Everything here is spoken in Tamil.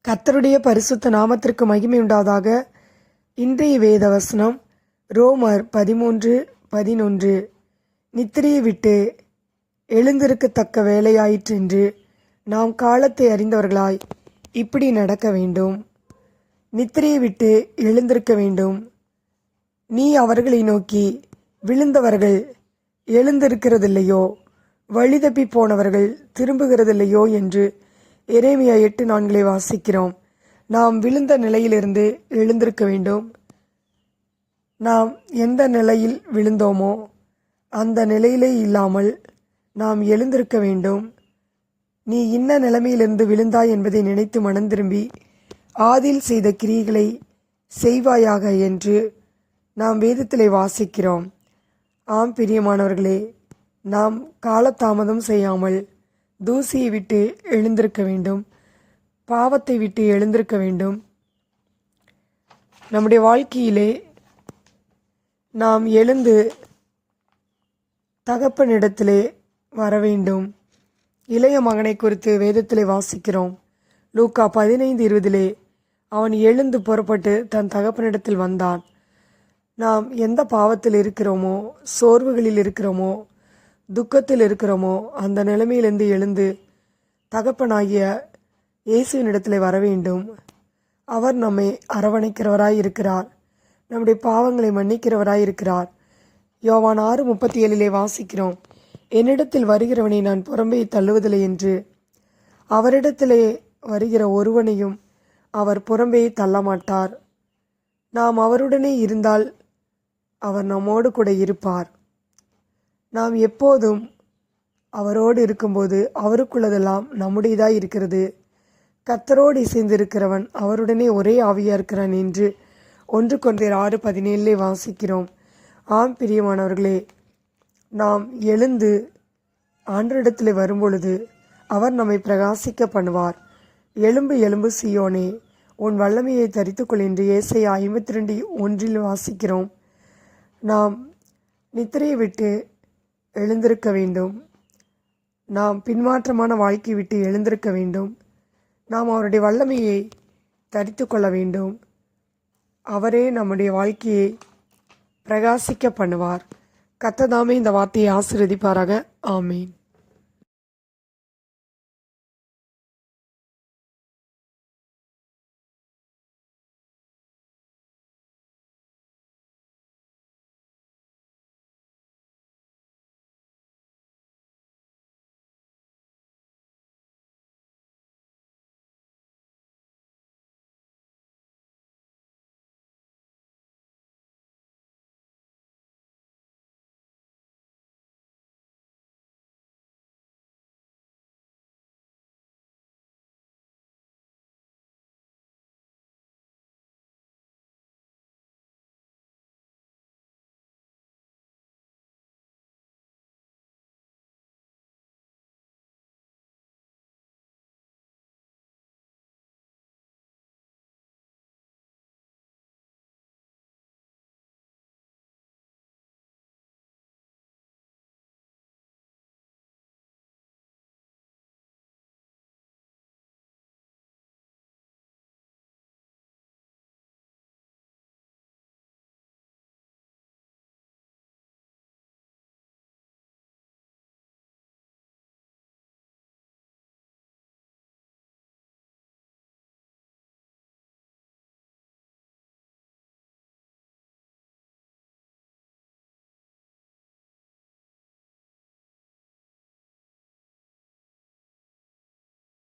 கர்த்தருடைய பரிசுத்த நாமத்திற்கு மகிமை உண்டாதாக. இன்றைய வேத வசனம் ரோமர் 13:11. நித்திரையை விட்டு எழுந்திருக்கத்தக்க வேலையாயிற்றென்று நாம் காலத்தை அறிந்தவர்களாய் இப்படி நடக்க வேண்டும். நித்திரையை விட்டு எழுந்திருக்க வேண்டும். நீ அவர்களை நோக்கி, விழுந்தவர்கள் எழுந்திருக்கிறதில்லையோ, வழிதப்பி போனவர்கள் திரும்புகிறதில்லையோ என்று எரேமியா 8:4 வாசிக்கிறோம். நாம் விழுந்த நிலையிலிருந்து எழுந்திருக்க வேண்டும். நாம் எந்த நிலையில் விழுந்தோமோ அந்த நிலையிலே இல்லாமல் நாம் எழுந்திருக்க வேண்டும். நீ இன்ன நிலைமையிலிருந்து விழுந்தாய் என்பதை நினைத்து மனம் திரும்பி ஆதியில் செய்த கிரியைகளை செய்வாயாக என்று நாம் வேதத்திலே வாசிக்கிறோம். ஆம் பிரியமானவர்களே, நாம் காலதாமதம் செய்யாமல் தூசியை விட்டு எழுந்திருக்க வேண்டும். பாவத்தை விட்டு எழுந்திருக்க வேண்டும். நம்முடைய வாழ்க்கையிலே நாம் எழுந்து தகப்பனிடத்திலே வர வேண்டும். இளைய மகனை குறித்து வேதத்திலே வாசிக்கிறோம். லூக்கா 15:20 அவன் எழுந்து புறப்பட்டு தன் தகப்பனிடத்தில் வந்தான். நாம் எந்த பாவத்தில் இருக்கிறோமோ, சோர்வுகளில் இருக்கிறோமோ, துக்கத்தில் இருக்கிறோமோ, அந்த நிலைமையிலிருந்து எழுந்து தகப்பனாகிய இயேசுவினிடத்தில் வர வேண்டும். அவர் நம்மை அரவணைக்கிறவராய் இருக்கிறார். நம்முடைய பாவங்களை மன்னிக்கிறவராய் இருக்கிறார். யோவான் 6:37 வாசிக்கிறோம், என்னிடத்தில் வருகிறவனை நான் புறம்பே தள்ளுவதில்லை என்று. அவரிடத்திலே வருகிற ஒருவனையும் அவர் புறம்பே தள்ளமாட்டார். நாம் அவருடனே இருந்தால் அவர் நம்மோடு கூட இருப்பார். நாம் எப்போதும் அவரோடு இருக்கும்போது அவருக்குள்ளதெல்லாம் நம்முடையதாய் இருக்கிறது. கர்த்தரோடு இசைந்திருக்கிறவன் அவருடனே ஒரே ஆவியாக இருக்கிறான் என்று 1 கொரிந்தியர் 6:17 வாசிக்கிறோம். ஆம் பிரியமானவர்களே, நாம் எழுந்து ஆண்டவரிடத்தில் வரும்பொழுது அவர் நம்மை பிரகாசிக்க பண்ணுவார். எழும்பு எழும்பு சீயோனே, உன் வல்லமையை தரித்துக்கொள் என்று ஏசாயா 52:1 வாசிக்கிறோம். நாம் நித்திரையை விட்டு எழுந்திருக்க வேண்டும். நாம் பின்மாற்றமான வாழ்க்கை விட்டு எழுந்திருக்க வேண்டும். நாம் அவருடைய வல்லமையை தரித்து கொள்ள வேண்டும். அவரே நம்முடைய வாழ்க்கையை பிரகாசிக்க பண்ணுவார். கர்த்தர் தாமே இந்த வார்த்தையை ஆசீர்வதிப்பாராக. ஆமீன்.